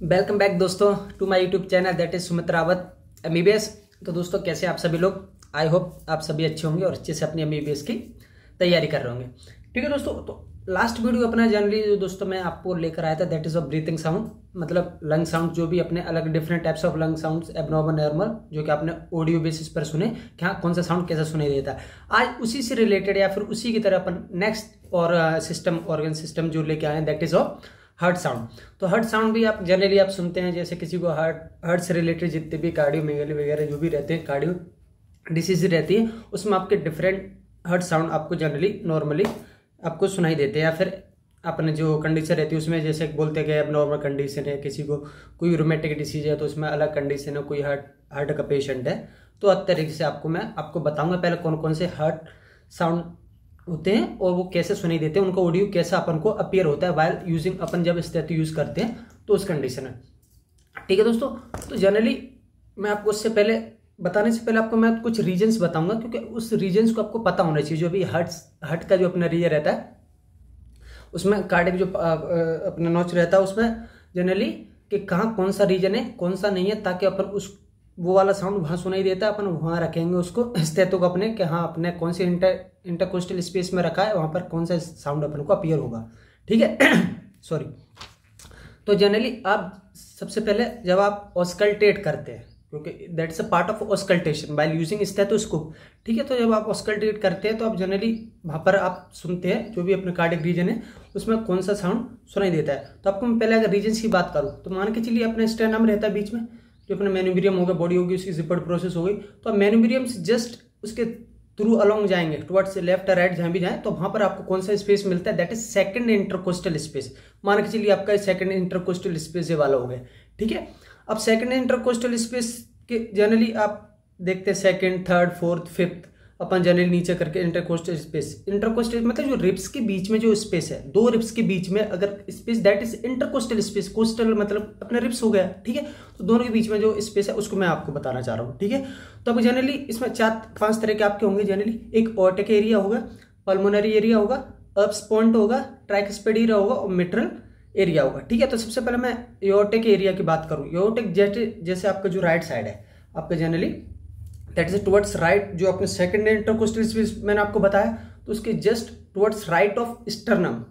Welcome back दोस्तों to my YouTube channel that is Sumit Rawat MBBS. तो दोस्तों कैसे आप सभी लोग, आई होप आप सभी अच्छे होंगे और अच्छे से अपनी एमबीबीएस की तैयारी कर रहे होंगे। ठीक है दोस्तों, तो लास्ट वीडियो अपना जनरली जो दोस्तों मैं आपको लेकर आया था that is of breathing sound, मतलब लंग साउंड, जो भी अपने अलग different types of lung sounds, abnormal, normal, जो कि आपने ऑडियो बेसिस पर सुने कि हाँ कौन सा साउंड कैसा सुनाई देता है। आज उसी से रिलेटेड या फिर उसी की तरह अपन नेक्स्ट और सिस्टम ऑर्गन सिस्टम जो लेके आए that is of heart sound. तो हार्ट साउंड भी आप जनरली आप सुनते हैं, जैसे किसी को हार्ट से रिलेटेड जितने भी कार्डियोमेगाली वगैरह जो भी रहते हैं, कार्डियो डिसीज रहती है, उसमें आपके डिफरेंट हार्ट साउंड आपको जनरली नॉर्मली आपको सुनाई देते हैं। या फिर अपने जो कंडीशन रहती है उसमें जैसे बोलते हैं कि अब नॉर्मल कंडीशन है, किसी को कोई रोमेटिक डिसीज है तो उसमें अलग कंडीशन है, कोई हार्ट का पेशेंट है, तो हर तरीके से मैं आपको बताऊंगा पहले कौन कौन से हार्ट साउंड होते हैं और वो कैसे सुनाई देते हैं, उनका ऑडियो कैसा अपन को अपीयर होता है वाइल यूजिंग, अपन जब स्थिति यूज करते हैं तो उस कंडीशन में। ठीक है दोस्तों, तो जनरली मैं आपको उससे पहले बताने से पहले आपको मैं कुछ रीजन्स बताऊंगा, क्योंकि उस रीजन्स को आपको पता होना चाहिए। जो भी हार्ट का जो अपना रीजन रहता है उसमें कार्डियक जो अपना नॉच रहता है उसमें जनरली कि कहाँ कौन सा रीजन है कौन सा नहीं है, ताकि अपन उस वो वाला साउंड वहां सुनाई देता है, अपन वहां रखेंगे उसको स्थिति को अपने कि हाँ अपने कौन सी इंटरकोस्टल स्पेस में रखा है, वहां पर कौन सा साउंड अपन को अपीयर होगा। ठीक है सॉरी। तो जनरली आप सबसे पहले जब आप ऑस्कल्टेट करते हैं, क्योंकि that's a part of auscultation by using stethoscope. ठीक है, तो जब आप ऑस्कल्टेट करते हैं तो आप जनरली वहां पर आप सुनते हैं जो भी अपने कार्डियक रीजन है उसमें कौन सा साउंड सुनाई देता है। तो आपको मैं पहले अगर रीजन की बात करूं तो मान के चलिए अपना स्टेनम रहता है बीच में, जो अपना मेनुब्रियम होगा, बॉडी होगी, उसकी जिपर्ड प्रोसेस हो गई, तो आप मेनुब्रियम से जस्ट उसके थ्रू अलोंग जाएंगे टुवर्ड्स लेफ्ट या राइट जहां भी जाए, तो वहां पर आपको कौन सा स्पेस मिलता है, that is second intercostal space. मान के चलिए आपका सेकंड इंटरकोस्टल स्पेस ये वाला हो गया। ठीक है, अब सेकंड इंटरकोस्टल स्पेस के जनरली आप देखते हैं सेकंड, थर्ड, फोर्थ, फिफ्थ, अपन जनरली नीचे करके इंटरकोस्टल स्पेस। इंटरकोस्टल मतलब जो रिब्स के बीच में जो स्पेस है, दो रिब्स के बीच में अगर space, that is intercostal space. Coastal मतलब अपना रिब्स हो गया। ठीक है, तो दोनों के बीच में जो स्पेस है उसको मैं आपको बताना चाह रहा हूँ। ठीक है, तो अब जनरली इसमें 4-5 तरह के आपके होंगे जनरली। एक ऑर्टिक एरिया होगा, पल्मोनरी एरिया होगा, अप्स पॉइंट होगा, ट्राइकस्पिड एरिया होगा और मिट्रल एरिया होगा। ठीक है, तो सबसे पहले मैं एओर्टिक एरिया की बात करूं। एओर्टिक जैसे आपका जो राइट साइड है आपका generally that is towards right, जो अपने सेकंड इंटरकोस्टल स्पेस मैंने आपको बताया, तो उसके just towards right of sternum,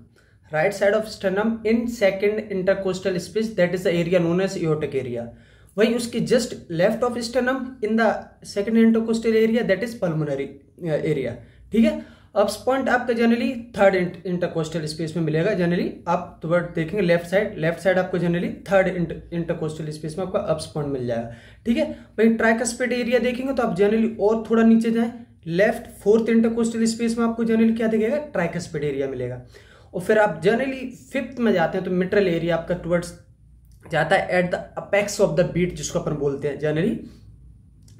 right side of sternum in second intercostal space, that is the area known as aortic area. वही उसके just left of sternum in the second intercostal area, that is pulmonary area. ठीक है, apex point आपका generally third intercostal space में मिलेगा। Generally आप toward देखेंगे left side आपको जनरली थर्ड इंटरकोस्टल स्पेस में आपका अप्स पॉइंट मिल जाएगा। ठीक है, भाई ट्राइकस्पिड एरिया देखेंगे तो आप जनरली और थोड़ा नीचे जाएं, लेफ्ट फोर्थ इंटरकोस्टल स्पेस में आपको जनरली क्या दिखेगा, ट्राइकस्पिड एरिया मिलेगा। और फिर आप जनरली फिफ्थ में जाते हैं तो मिट्रल एरिया आपका टुवर्ड्स जाता है at the apex of the beat, जिसको अपन बोलते हैं जनरली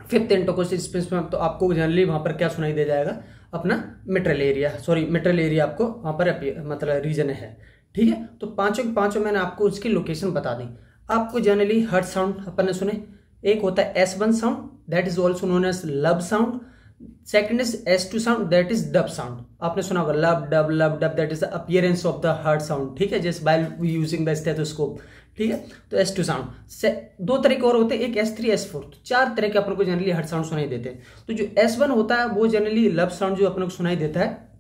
फिफ्थ इंटरकोस्टल स्पेस में। तो आपको जनरली वहां पर क्या सुनाई दे जाएगा, अपना मिट्रल एरिया आपको वहां पर मतलब रीजन है। ठीक है, तो पांचों मैंने आपको उसकी लोकेशन बता दी। आपको जनरली हार्ट साउंड अपन ने सुने, एक होता है S1 sound that is also known as lub sound, second is S2 sound that is dub sound. आपने सुना होगा lub dub that is the appearance of the heart sound. ठीक है, just by using the stethoscope. ठीक है, तो S2 sound से दो तरह के और होते हैं, एक S3 S4, तो 4 तरह के अपन को जनरली हार्ट साउंड सुनाई देते हैं। तो जो S1 होता है वो जनरली लब साउंड जो अपन को सुनाई देता है,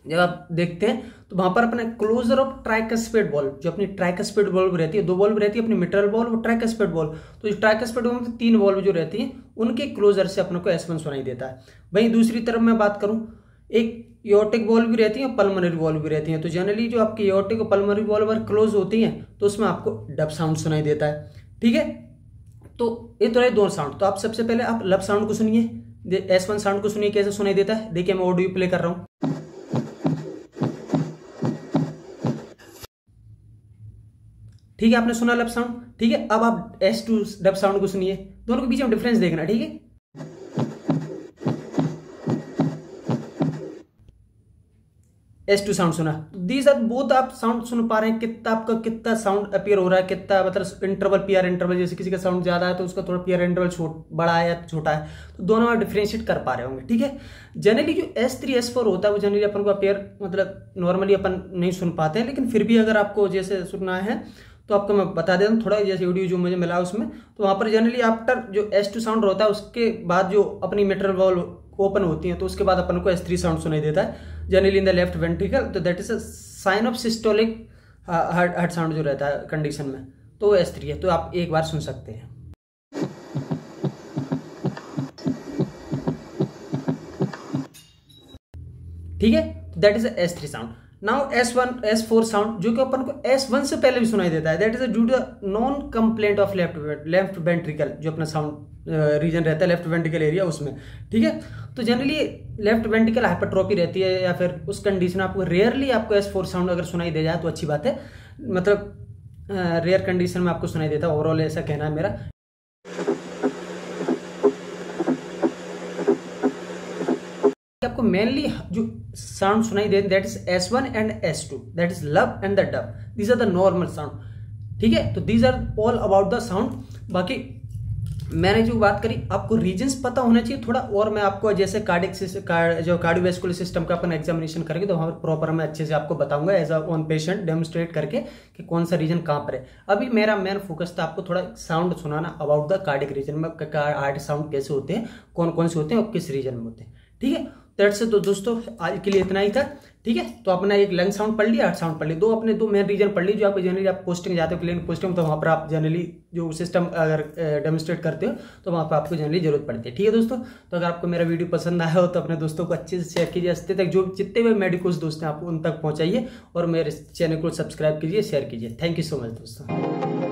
जब आप देखते हैं तो वहां पर अपने क्लोजर ऑफ ट्राइकस्पिड वॉल्व, जो अपनी ट्राइकस्पिड वॉल्व रहती है, 2 वॉल्व रहती है अपनी मिट्रल वॉल्व और ट्राइकस्पिड वॉल्व, तो जो ट्राइकस्पिड वॉल्व में 3 वॉल्व जो रहती है उनके क्लोजर से अपने को S1 सुनाई देता है। वहीं दूसरी तरफ मैं बात करूं, एक एओर्टिक वॉल्व भी रहती है और पल्मोनरी वॉल्व भी रहती है। तो जनरली जो आपकी एओर्टिक और पल्मोनरी वॉल्व अगर क्लोज होती है तो उसमें आपको डब साउंड सुनाई देता है। ठीक है, तो ये तो रहे 2 साउंड। तो आप सबसे पहले आप लब साउंड को सुनिए, S1 साउंड को सुनिए कैसे सुनाई देता है। देखिए मैं ऑडियो प्ले कर रहा हूं। ठीक है, आपने सुना लब साउंड। ठीक है, अब आप S2 डब साउंड को सुनिए, दोनों के बीच में डिफरेंस देखना। ठीक है, S2 साउंड सुना, दीज आर बोथ आप साउंड सुन पा रहे हैं, कितना साउंड अपीयर हो रहा है, कितना मतलब इंटरवल, पीआर इंटरवल, जैसे किसी का साउंड ज्यादा है तो उसका थोड़ा पीआर इंटरवल बड़ा है या छोटा है, तो दोनों आप डिफरेंशिएट कर पा रहे होंगे। ठीक है, जनरली जो S3 S4 होता है वो जनरली अपन को अपीयर मतलब नॉर्मली अपन नहीं सुन पाते हैं, लेकिन फिर भी अगर आपको जैसे सुनना है तो आपको मैं बता देता हूँ थोड़ा, जैसे वीडियो जो मुझे मिला उसमें, तो वहाँ पर जनरली आफ्टर जो S2 साउंड होता है उसके बाद जो अपनी मिट्रल वॉल्व ओपन होती है तो उसके बाद अपन को S3 साउंड सुनाई देता है generally in the left ventricle. तो that is a sign of systolic heart sound जो रहता है कंडीशन में, तो वो S3 है। तो आप एक बार सुन सकते हैं। ठीक है, that is S3 sound. Now S4 sound जो कि अपन को S1 से पहले भी सुनाई देता है, that is due to non complaint of left ventricle, जो अपना साउंड रीजन रहता है लेफ्ट वेंट्रिकल एरिया उसमें। ठीक है, तो जनरली लेफ्ट वेंट्रिकल हाइपरट्रोफी रहती है या फिर उस कंडीशन में आपको रेयरली आपको S4 साउंड अगर सुनाई दे जाए तो अच्छी बात है, मतलब रेयर कंडीशन में आपको सुनाई देता है, ओवरऑल ऐसा कहना है मेरा। आपको मेनली जो साउंड सुनाई दे that is S1 and S2, that is lub and the dub, these are the normal sound. ठीक है, तो these are all about the sound. बाकी मैंने जो बात करी आपको रीजन्स पता होना चाहिए थोड़ा, और मैं आपको जैसे जो कार्डियोवैस्कुलर सिस्टम का अपन एग्जामिनेशन करेंगे तो वहाँ पर प्रॉपर मैं अच्छे से आपको बताऊंगा as a on patient demonstrate करके कि कौन सा रीजन कहाँ पर है। अभी मेरा मेन फोकस था आपको थोड़ा साउंड सुनाना अबाउट द कार्डिक रीजन में, हार्ट साउंड कैसे होते हैं, कौन कौन से होते हैं और किस रीजन में होते हैं। ठीक है, दैट्स इट। तो दोस्तों आज के लिए इतना ही था। ठीक है, तो अपना एक लंग साउंड पढ़ लिया, हार्ट साउंड पढ़ लिया, अपने दो मेन रीजन पढ़ ली जो आप जनरली आप पोस्टिंग जाते हो क्लिनिक पोस्टिंग, तो वहाँ पर आप जनरली जो सिस्टम अगर डेमोन्स्ट्रेट करते हो तो वहाँ पर आपको जनरली जरूरत पड़ती है। ठीक है दोस्तों, तो अगर आपको मेरा वीडियो पसंद आया हो तो अपने दोस्तों को अच्छे से शेयर कीजिए, अस्ते तक जो जितने भी मेडिकल्स दोस्त हैं आप उन तक पहुँचाइए और मेरे चैनल को सब्सक्राइब कीजिए, शेयर कीजिए। थैंक यू सो मच दोस्तों।